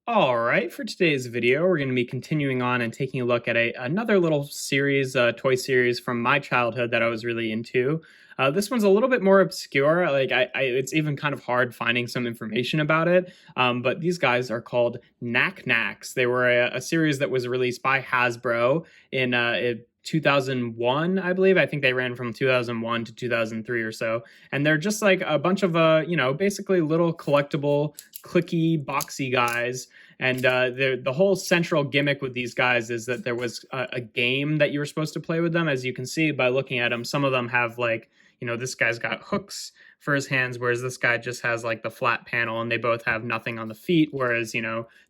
All right, for today's video, we're going to be continuing on and taking a look at another little series, toy series from my childhood that I was really into. This one's a little bit more obscure. It's even kind of hard finding some information about it. But these guys are called NakNaks. They were a series that was released by Hasbro in 2001, I believe. I think they ran from 2001 to 2003 or so. And they're just like a bunch of, basically little collectible, clicky, boxy guys. And the whole central gimmick with these guys is that there was a game that you were supposed to play with them. As you can see by looking at them, some of them have this guy's got hooks for his hands, whereas this guy just has like the flat panel, and they both have nothing on the feet, whereas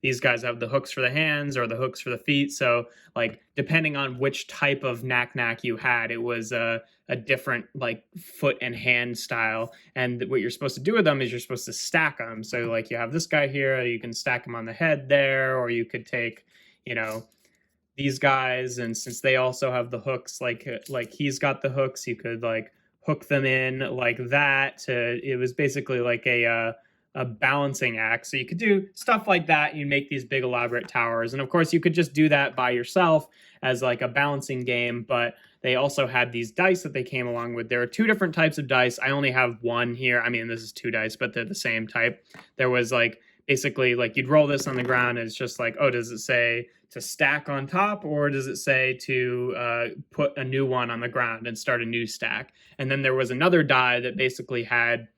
these guys have the hooks for the hands or the hooks for the feet. So like depending on which type of knack you had, it was a different like foot and hand style. And what you're supposed to do with them is you're supposed to stack them. So like you have this guy here, you can stack him on the head there, or you could take these guys, and since they also have the hooks, like he's got the hooks, you could like hook them in like that. It was basically like a balancing act. So you could do stuff like that. You make these big elaborate towers. And of course you could just do that by yourself as like a balancing game, but they also had these dice that they came along with. There are two different types of dice. I only have one here. I mean, this is two dice, but they're the same type. There was like, basically like you'd roll this on the ground and it's just like, oh, does it say to stack on top, or does it say to put a new one on the ground and start a new stack? And then there was another die that basically had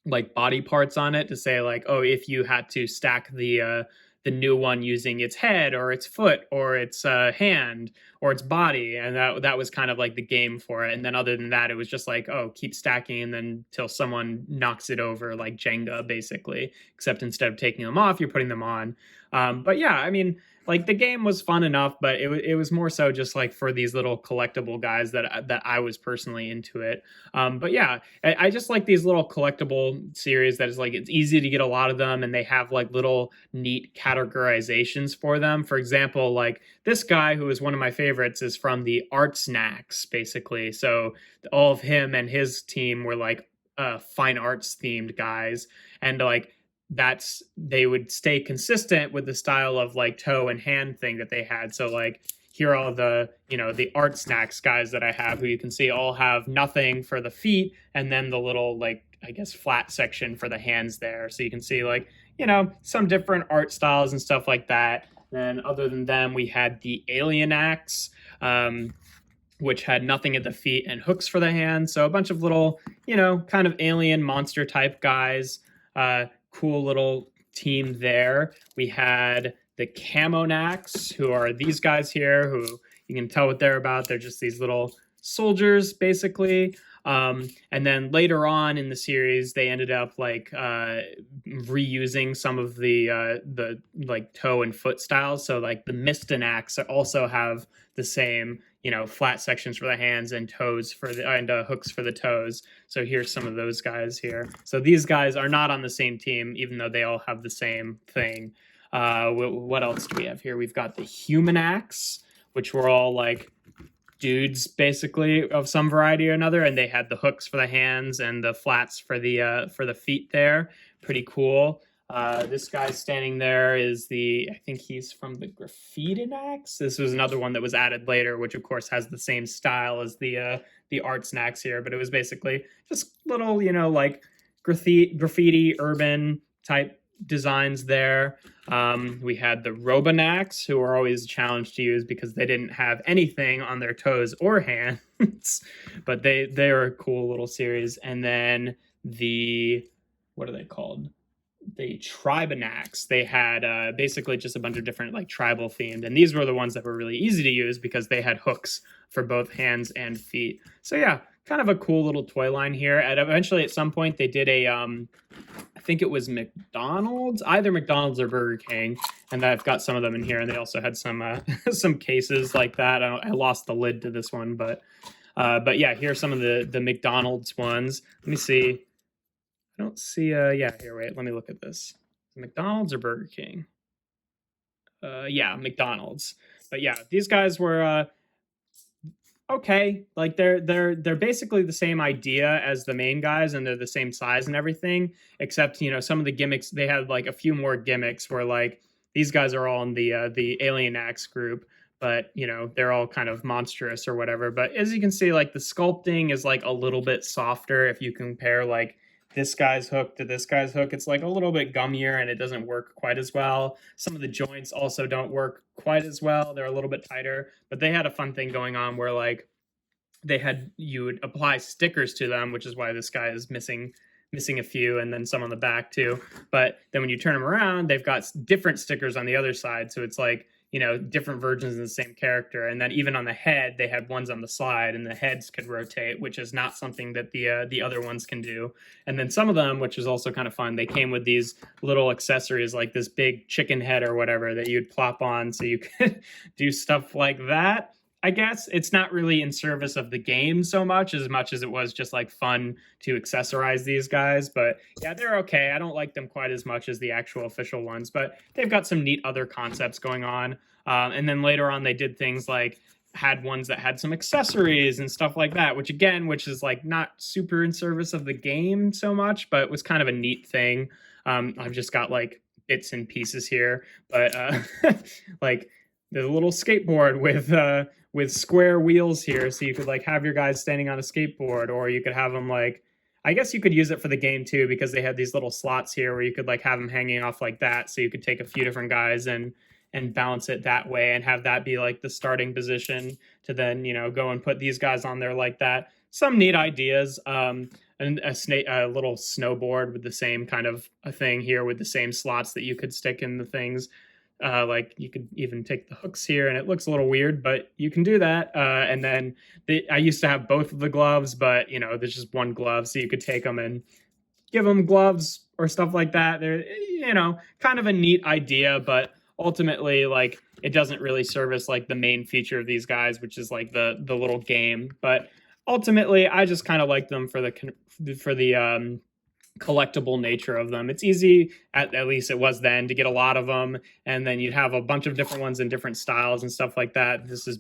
like body parts on it to say like, oh, if you had to stack the new one using its head or its foot or its hand or its body, and that was kind of like the game for it. And then other than that, it was just like, oh, keep stacking and then till someone knocks it over, like Jenga basically, except instead of taking them off, you're putting them on. But yeah, I mean, like the game was fun enough, but it was more so just like for these little collectible guys that I was personally into it. But yeah, I just like these little collectible series that is like, it's easy to get a lot of them, and they have like little neat categorizations for them. For example, like this guy who is one of my favorites is from the NakNaks, basically. So all of him and his team were like fine arts themed guys, and like they would stay consistent with the style of like toe and hand thing that they had. So like here are all the the NakNaks guys that I have, who you can see all have nothing for the feet, and then the little like I guess flat section for the hands there. So you can see like some different art styles and stuff like that. Then other than them, we had the NakNaks, which had nothing at the feet and hooks for the hands. So a bunch of little kind of alien monster type guys. Cool little team there. We had the NakNaks, who are these guys here, who you can tell what they're about. They're just these little soldiers, basically. And then later on in the series, they ended up like reusing some of the like toe and foot styles. So like the NakNaks also have the same flat sections for the hands and toes and hooks for the toes. So here's some of those guys here. So these guys are not on the same team, even though they all have the same thing. What else do we have here? We've got the NakNaks, which were all like dudes basically of some variety or another, and they had the hooks for the hands and the flats for the feet there. Pretty cool. This guy standing there is I think he's from the NakNaks. This was another one that was added later, which of course has the same style as the NakNaks here, but it was basically just little, like graffiti urban type designs there. We had the NakNaks, who were always a challenge to use because they didn't have anything on their toes or hands, but they are a cool little series. And then what are they called? The NakNaks. They had basically just a bunch of different like tribal themed, and these were the ones that were really easy to use because they had hooks for both hands and feet. So yeah, kind of a cool little toy line here. And eventually at some point they did I think it was McDonald's, either McDonald's or Burger King, and I've got some of them in here, and they also had some some cases like that. I lost the lid to this one, but yeah, here's some of the McDonald's ones. Let me see. I don't see, yeah, here, wait, let me look at this. McDonald's or Burger King? Yeah, McDonald's. But yeah, these guys were, okay. Like they're basically the same idea as the main guys, and they're the same size and everything, except, some of the gimmicks, they had like a few more gimmicks where like, These guys are all in the Alien Axe group, but you know, they're all kind of monstrous or whatever. But as you can see, like the sculpting is like a little bit softer if you compare like this guy's hook to this guy's hook. It's like a little bit gummier and it doesn't work quite as well. Some of the joints also don't work quite as well. They're a little bit tighter, but they had a fun thing going on where like you would apply stickers to them, which is why this guy is missing a few, and then some on the back too. But then when you turn them around, they've got different stickers on the other side, so it's like, you know, different versions of the same character. And then even on the head, they had ones on the slide, and the heads could rotate, which is not something that the other ones can do. And then some of them, which is also kind of fun, they came with these little accessories like this big chicken head or whatever that you'd plop on, so you could do stuff like that. I guess it's not really in service of the game so much as it was just like fun to accessorize these guys. But yeah, they're okay. I don't like them quite as much as the actual official ones, but they've got some neat other concepts going on. And then later on, they did things like had ones that had some accessories and stuff like that, which is like not super in service of the game so much, but it was kind of a neat thing. I've just got like bits and pieces here, but like the little skateboard with square wheels here, so you could like have your guys standing on a skateboard, or you could have them like, I guess you could use it for the game too, because they had these little slots here where you could like have them hanging off like that, so you could take a few different guys and balance it that way and have that be like the starting position to then, you know, go and put these guys on there like that. Some neat ideas. And a little snowboard with the same kind of a thing here with the same slots that you could stick in the things. Like you could even take the hooks here, and it looks a little weird, but you can do that. And then I used to have both of the gloves, but you know, there's just one glove, so you could take them and give them gloves or stuff like that. They're, you know, kind of a neat idea, but ultimately, like, it doesn't really service like the main feature of these guys, which is like the little game. But ultimately, I just kind of like them for the collectible nature of them. It's easy, at least it was then, to get a lot of them, and then you'd have a bunch of different ones in different styles and stuff like that. This is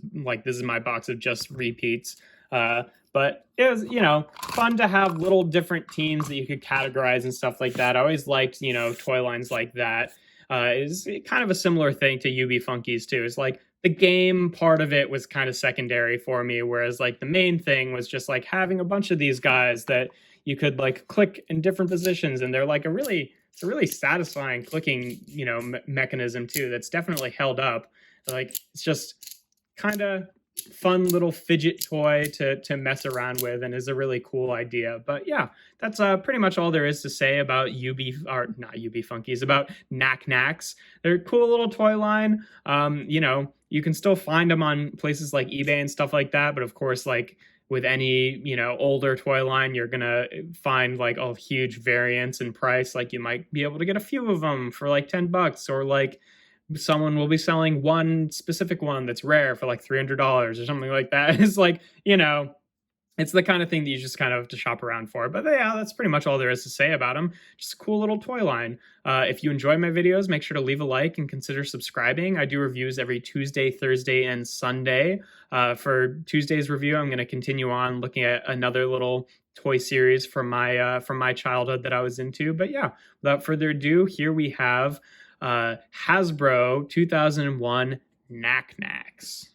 my box of just repeats. But it was, you know, fun to have little different teams that you could categorize and stuff like that. I always liked, you know, toy lines like that. Is kind of a similar thing to UB Funkies too. It's like the game part of it was kind of secondary for me, whereas like the main thing was just like having a bunch of these guys that you could like click in different positions, and they're like it's a really satisfying clicking, you know, mechanism too. That's definitely held up. Like it's just kind of fun little fidget toy to mess around with, and is a really cool idea. But yeah, that's pretty much all there is to say about not UB Funkies, about NakNaks. They're a cool little toy line. You know, you can still find them on places like eBay and stuff like that, but of course, like with any, you know, older toy line, you're gonna find like a huge variance in price. Like you might be able to get a few of them for like $10, or like someone will be selling one specific one that's rare for like $300 or something like that. It's like, you know, it's the kind of thing that you just kind of have to shop around for. But yeah, that's pretty much all there is to say about them. Just a cool little toy line. If you enjoy my videos, make sure to leave a like and consider subscribing. I do reviews every Tuesday, Thursday, and Sunday. For Tuesday's review, I'm going to continue on looking at another little toy series from my childhood that I was into. But yeah, without further ado, here we have Hasbro 2001 NakNaks.